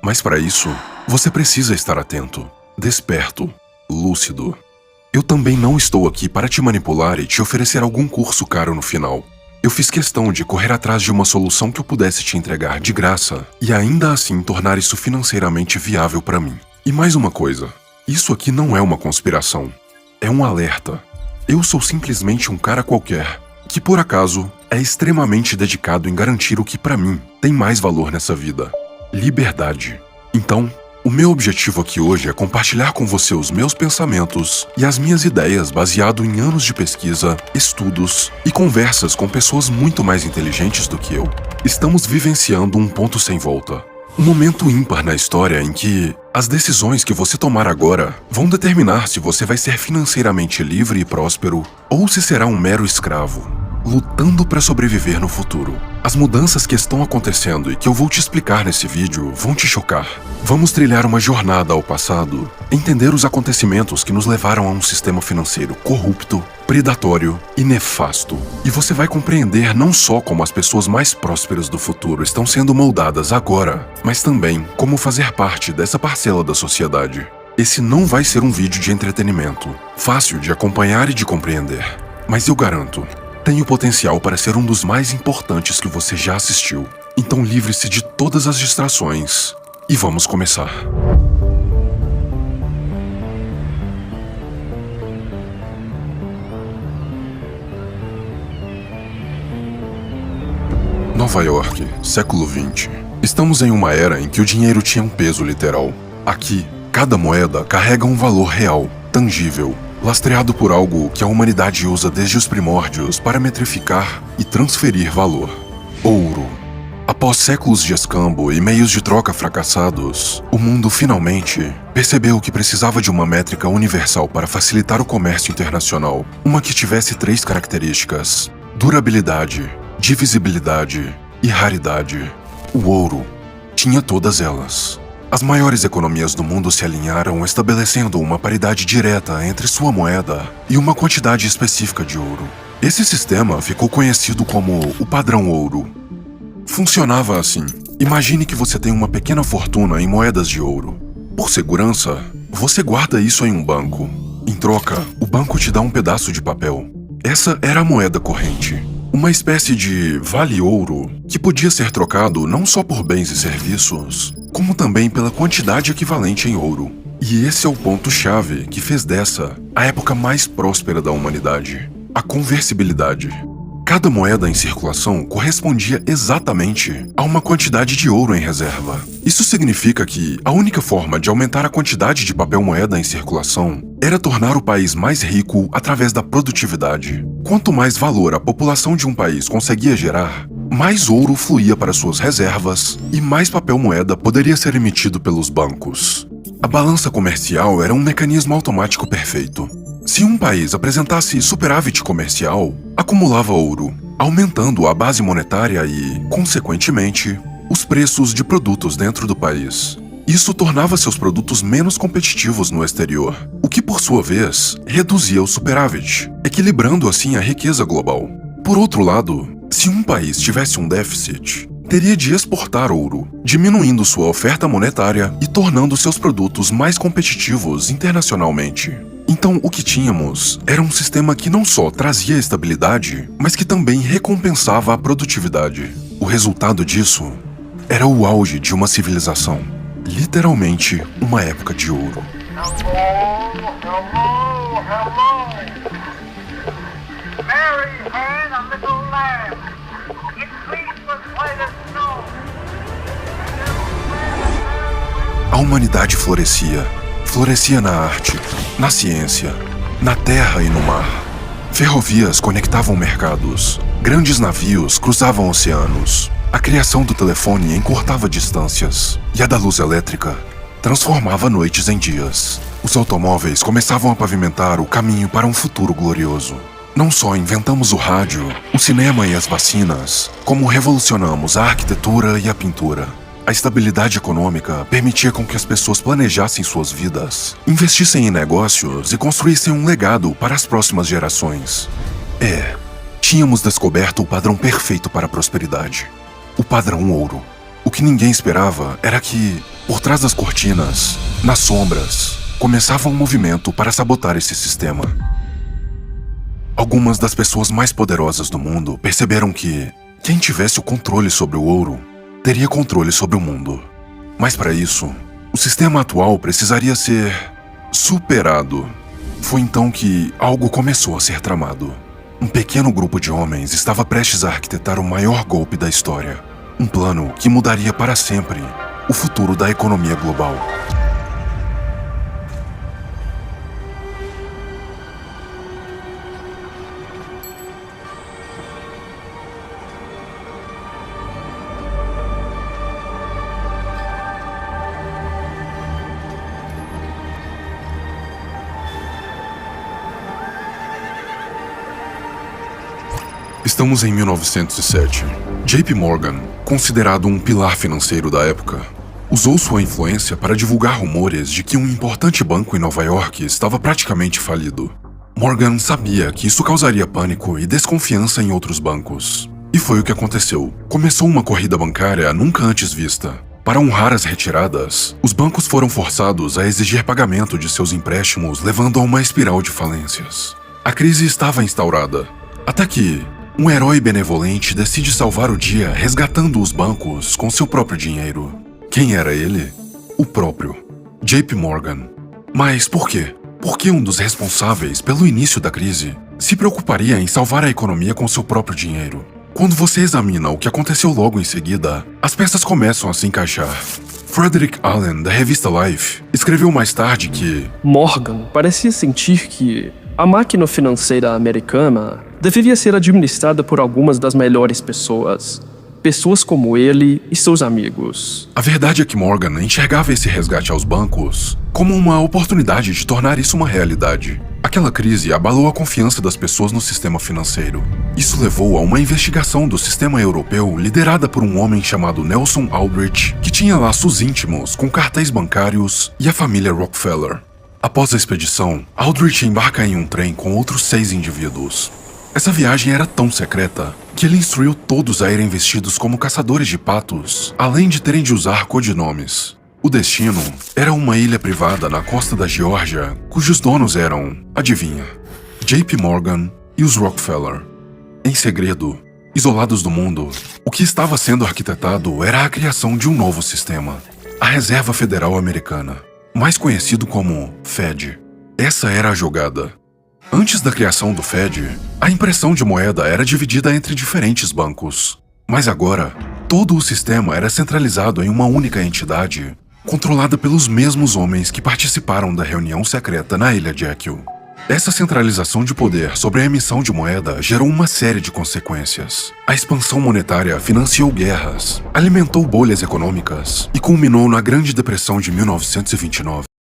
Mas para isso, você precisa estar atento, desperto, lúcido. Eu também não estou aqui para te manipular e te oferecer algum curso caro no final. Eu fiz questão de correr atrás de uma solução que eu pudesse te entregar de graça e ainda assim tornar isso financeiramente viável para mim. E mais uma coisa, isso aqui não é uma conspiração, é um alerta. Eu sou simplesmente um cara qualquer, que por acaso é extremamente dedicado em garantir o que para mim tem mais valor nessa vida: liberdade. Então, o meu objetivo aqui hoje é compartilhar com você os meus pensamentos e as minhas ideias baseado em anos de pesquisa, estudos e conversas com pessoas muito mais inteligentes do que eu. Estamos vivenciando um ponto sem volta. Um momento ímpar na história em que as decisões que você tomar agora vão determinar se você vai ser financeiramente livre e próspero ou se será um mero escravo, lutando para sobreviver no futuro. As mudanças que estão acontecendo e que eu vou te explicar nesse vídeo vão te chocar. Vamos trilhar uma jornada ao passado, entender os acontecimentos que nos levaram a um sistema financeiro corrupto, predatório e nefasto. E você vai compreender não só como as pessoas mais prósperas do futuro estão sendo moldadas agora, mas também como fazer parte dessa parcela da sociedade. Esse não vai ser um vídeo de entretenimento, fácil de acompanhar e de compreender. Mas eu garanto, tem o potencial para ser um dos mais importantes que você já assistiu. Então livre-se de todas as distrações e vamos começar. Nova York, século XX. Estamos em uma era em que o dinheiro tinha um peso literal. Aqui, cada moeda carrega um valor real, tangível, lastreado por algo que a humanidade usa desde os primórdios para metrificar e transferir valor: ouro. Após séculos de escambo e meios de troca fracassados, o mundo finalmente percebeu que precisava de uma métrica universal para facilitar o comércio internacional. Uma que tivesse 3 características: durabilidade, divisibilidade e raridade. O ouro tinha todas elas. As maiores economias do mundo se alinharam, estabelecendo uma paridade direta entre sua moeda e uma quantidade específica de ouro. Esse sistema ficou conhecido como o padrão ouro. Funcionava assim: imagine que você tem uma pequena fortuna em moedas de ouro. Por segurança, você guarda isso em um banco. Em troca, o banco te dá um pedaço de papel. Essa era a moeda corrente. Uma espécie de vale-ouro que podia ser trocado não só por bens e serviços, como também pela quantidade equivalente em ouro. E esse é o ponto-chave que fez dessa a época mais próspera da humanidade: a conversibilidade. Cada moeda em circulação correspondia exatamente a uma quantidade de ouro em reserva. Isso significa que a única forma de aumentar a quantidade de papel-moeda em circulação era tornar o país mais rico através da produtividade. Quanto mais valor a população de um país conseguia gerar, mais ouro fluía para suas reservas e mais papel-moeda poderia ser emitido pelos bancos. A balança comercial era um mecanismo automático perfeito. Se um país apresentasse superávit comercial, acumulava ouro, aumentando a base monetária e, consequentemente, os preços de produtos dentro do país. Isso tornava seus produtos menos competitivos no exterior, o que, por sua vez, reduzia o superávit, equilibrando assim a riqueza global. Por outro lado, se um país tivesse um déficit, teria de exportar ouro, diminuindo sua oferta monetária e tornando seus produtos mais competitivos internacionalmente. Então, o que tínhamos era um sistema que não só trazia estabilidade, mas que também recompensava a produtividade. O resultado disso era o auge de uma civilização. Literalmente, uma época de ouro. Mary had a little lamb. Its fleece was white as snow. A humanidade florescia. Florescia na arte, na ciência, na terra e no mar. Ferrovias conectavam mercados. Grandes navios cruzavam oceanos. A criação do telefone encurtava distâncias. E a da luz elétrica transformava noites em dias. Os automóveis começavam a pavimentar o caminho para um futuro glorioso. Não só inventamos o rádio, o cinema e as vacinas, como revolucionamos a arquitetura e a pintura. A estabilidade econômica permitia com que as pessoas planejassem suas vidas, investissem em negócios e construíssem um legado para as próximas gerações. Tínhamos descoberto o padrão perfeito para a prosperidade. O padrão ouro. O que ninguém esperava era que, por trás das cortinas, nas sombras, começava um movimento para sabotar esse sistema. Algumas das pessoas mais poderosas do mundo perceberam que quem tivesse o controle sobre o ouro teria controle sobre o mundo. Mas para isso, o sistema atual precisaria ser superado. Foi então que algo começou a ser tramado. Um pequeno grupo de homens estava prestes a arquitetar o maior golpe da história. Um plano que mudaria para sempre o futuro da economia global. Estamos em 1907. JP Morgan, considerado um pilar financeiro da época, usou sua influência para divulgar rumores de que um importante banco em Nova York estava praticamente falido. Morgan sabia que isso causaria pânico e desconfiança em outros bancos. E foi o que aconteceu. Começou uma corrida bancária nunca antes vista. Para honrar as retiradas, os bancos foram forçados a exigir pagamento de seus empréstimos, levando a uma espiral de falências. A crise estava instaurada, até que um herói benevolente decide salvar o dia resgatando os bancos com seu próprio dinheiro. Quem era ele? O próprio JP Morgan. Mas por quê? Por que um dos responsáveis pelo início da crise se preocuparia em salvar a economia com seu próprio dinheiro? Quando você examina o que aconteceu logo em seguida, as peças começam a se encaixar. Frederick Allen, da revista Life, escreveu mais tarde que Morgan parecia sentir que a máquina financeira americana deveria ser administrada por algumas das melhores pessoas. Pessoas como ele e seus amigos. A verdade é que Morgan enxergava esse resgate aos bancos como uma oportunidade de tornar isso uma realidade. Aquela crise abalou a confiança das pessoas no sistema financeiro. Isso levou a uma investigação do sistema europeu liderada por um homem chamado Nelson Aldrich, que tinha laços íntimos com cartéis bancários e a família Rockefeller. Após a expedição, Aldrich embarca em um trem com outros 6 indivíduos. Essa viagem era tão secreta que ele instruiu todos a irem vestidos como caçadores de patos, além de terem de usar codinomes. O destino era uma ilha privada na costa da Geórgia, cujos donos eram, adivinha, JP Morgan e os Rockefeller. Em segredo, isolados do mundo, o que estava sendo arquitetado era a criação de um novo sistema, a Reserva Federal Americana, mais conhecido como Fed. Essa era a jogada. Antes da criação do Fed, a impressão de moeda era dividida entre diferentes bancos. Mas agora, todo o sistema era centralizado em uma única entidade, controlada pelos mesmos homens que participaram da reunião secreta na Ilha Jekyll. Essa centralização de poder sobre a emissão de moeda gerou uma série de consequências. A expansão monetária financiou guerras, alimentou bolhas econômicas e culminou na Grande Depressão de 1929.